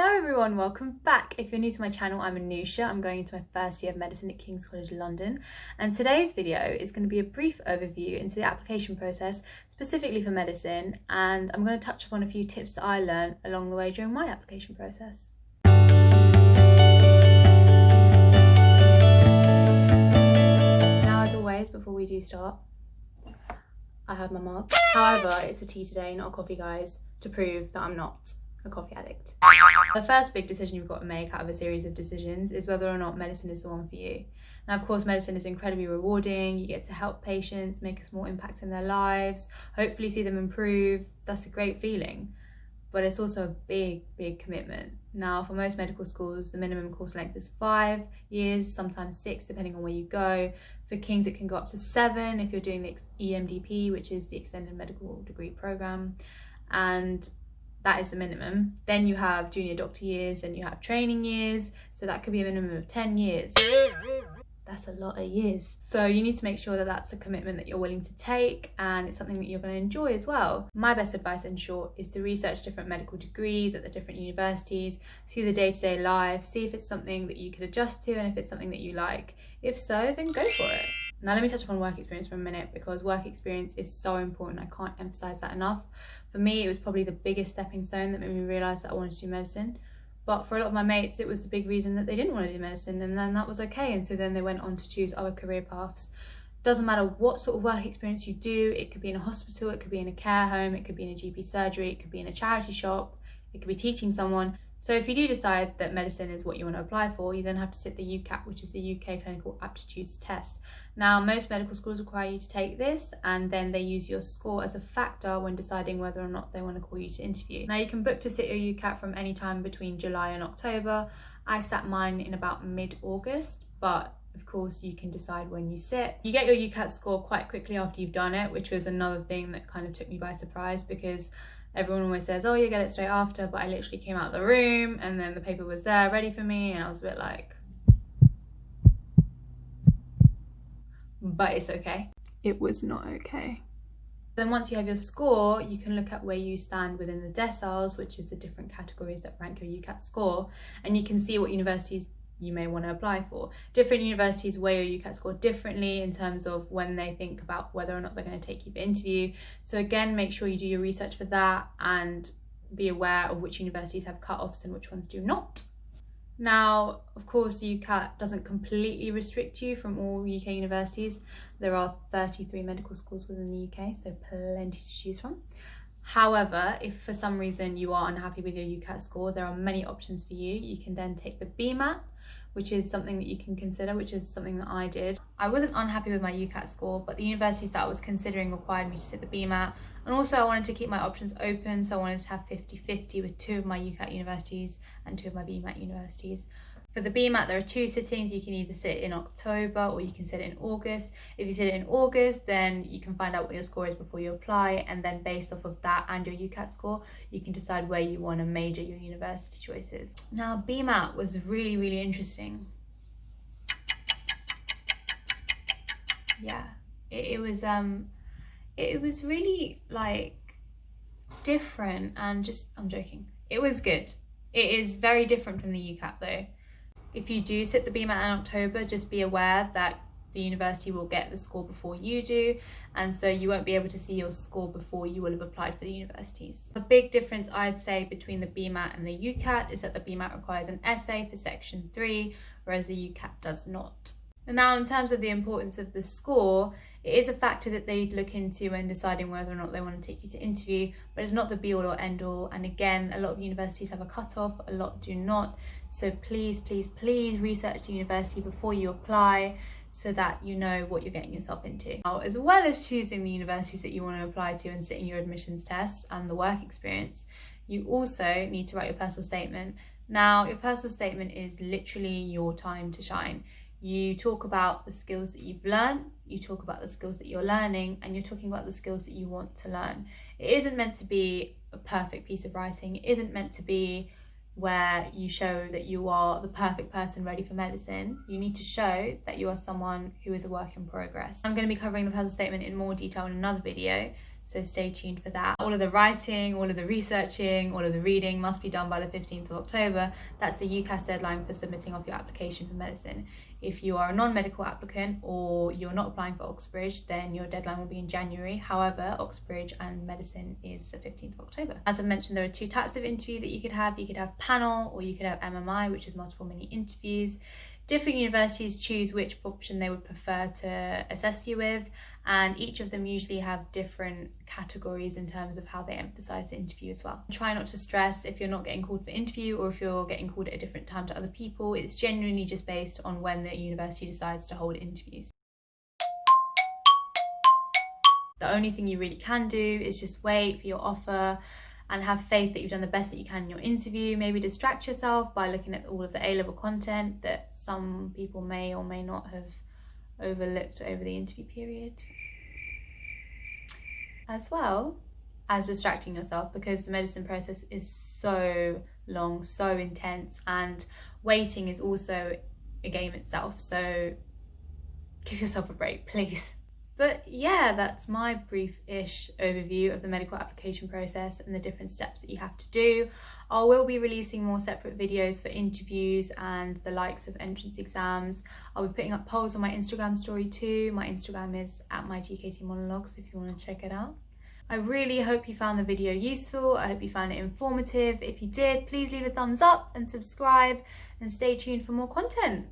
Hello everyone, welcome back. If you're new to my channel, I'm Anusha. I'm going into my first year of medicine at King's College London, and today's video is going to be a brief overview into the application process specifically for medicine, and I'm going to touch upon a few tips that I learned along the way during my application process. Now, as always, before we do start, I have my mug. However, it's a tea today, not a coffee, guys, to prove that I'm not a coffee addict. The first big decision you've got to make out of a series of decisions is whether or not medicine is the one for you. Now, of course, medicine is incredibly rewarding. You get to help patients, make a small impact in their lives, hopefully see them improve. That's a great feeling, but it's also a big commitment. Now, for most medical schools, the minimum course length is 5 years, sometimes 6, depending on where you go. For King's, it can go up to 7 if you're doing the EMDP, which is the Extended Medical Degree Programme, and that is the minimum. Then you have junior doctor years and you have training years, so that could be a minimum of 10 years. That's a lot of years. So you need to make sure that that's a commitment that you're willing to take, and it's something that you're going to enjoy as well. My best advice, in short, is to research different medical degrees at the different universities, see the day-to-day life, see if it's something that you could adjust to and if it's something that you like. If so, then go for it. Now let me touch upon work experience for a minute, because work experience is so important. I can't emphasize that enough. For me, it was probably the biggest stepping stone that made me realize that I wanted to do medicine. But for a lot of my mates, it was the big reason that they didn't want to do medicine, and then that was okay. And so then they went on to choose other career paths. Doesn't matter what sort of work experience you do. It could be in a hospital, it could be in a care home, it could be in a GP surgery, it could be in a charity shop, it could be teaching someone. So if you do decide that medicine is what you want to apply for, you then have to sit the UCAT, which is the UK Clinical Aptitudes Test. Now, most medical schools require you to take this, and then they use your score as a factor when deciding whether or not they want to call you to interview. Now, you can book to sit your UCAT from any time between July and October. I sat mine in about mid-August, but of course you can decide when you sit. You get your UCAT score quite quickly after you've done it, which was another thing that kind of took me by surprise, because everyone always says, oh, you get it straight after, but I literally came out of the room and then the paper was there ready for me, and I was a bit like, but it's okay. It was not okay. Then once you have your score, you can look at where you stand within the deciles, which is the different categories that rank your UCAT score, and you can see what universities you may want to apply for. Different universities weigh your UCAT score differently in terms of when they think about whether or not they're going to take you for interview. So again, make sure you do your research for that and be aware of which universities have cut-offs and which ones do not. Now, of course, UCAT doesn't completely restrict you from all UK universities. There are 33 medical schools within the UK, so plenty to choose from. However, if for some reason you are unhappy with your UCAT score, there are many options for you. You can then take the BMAT, which is something that you can consider, which is something that I did. I wasn't unhappy with my UCAT score, but the universities that I was considering required me to sit the BMAT. And also I wanted to keep my options open, so I wanted to have 50-50 with 2 of my UCAT universities and 2 of my BMAT universities. For the BMAT, there are 2 sittings. You can either sit in October or you can sit it in August. If you sit it in August, then you can find out what your score is before you apply, and then based off of that and your UCAT score, you can decide where you want to major your university choices. Now, BMAT was really interesting. Yeah, it was really like different, and just, I'm joking. It was good. It is very different from the UCAT though. If you do sit the BMAT in October, just be aware that the university will get the score before you do, and so you won't be able to see your score before you will have applied for the universities. A big difference, I'd say, between the BMAT and the UCAT is that the BMAT requires an essay for section 3, whereas the UCAT does not. And now, in terms of the importance of the score, it is a factor that they look into when deciding whether or not they want to take you to interview, but it's not the be all or end all. And again, a lot of universities have a cutoff, a lot do not. So please research the university before you apply, so that you know what you're getting yourself into. Now, as well as choosing the universities that you want to apply to and sitting your admissions tests and the work experience, you also need to write your personal statement. Now, your personal statement is literally your time to shine. You talk about the skills that you've learned, you talk about the skills that you're learning, and you're talking about the skills that you want to learn. It isn't meant to be a perfect piece of writing. It isn't meant to be where you show that you are the perfect person ready for medicine. You need to show that you are someone who is a work in progress. I'm going to be covering the personal statement in more detail in another video, so stay tuned for that. All of the writing, all of the researching, all of the reading must be done by the 15th of October. That's the UCAS deadline for submitting off your application for medicine. If you are a non-medical applicant or you're not applying for Oxbridge, then your deadline will be in January. However, Oxbridge and medicine is the 15th of October. As I mentioned, there are two types of interview that you could have. You could have panel, or you could have MMI, which is multiple mini interviews. Different universities choose which option they would prefer to assess you with, and each of them usually have different categories in terms of how they emphasize the interview as well. Try not to stress if you're not getting called for interview or if you're getting called at a different time to other people. It's genuinely just based on when the university decides to hold interviews. The only thing you really can do is just wait for your offer and have faith that you've done the best that you can in your interview. Maybe distract yourself by looking at all of the A-level content that some people may or may not have overlooked over the interview period, as well as distracting yourself, because the medicine process is so long, so intense, and waiting is also a game itself, so give yourself a break, please. But yeah, that's my brief-ish overview of the medical application process and the different steps that you have to do. I will be releasing more separate videos for interviews and the likes of entrance exams. I'll be putting up polls on my Instagram story too. My Instagram is @mygktmonologues if you want to check it out. I really hope you found the video useful. I hope you found it informative. If you did, please leave a thumbs up and subscribe and stay tuned for more content.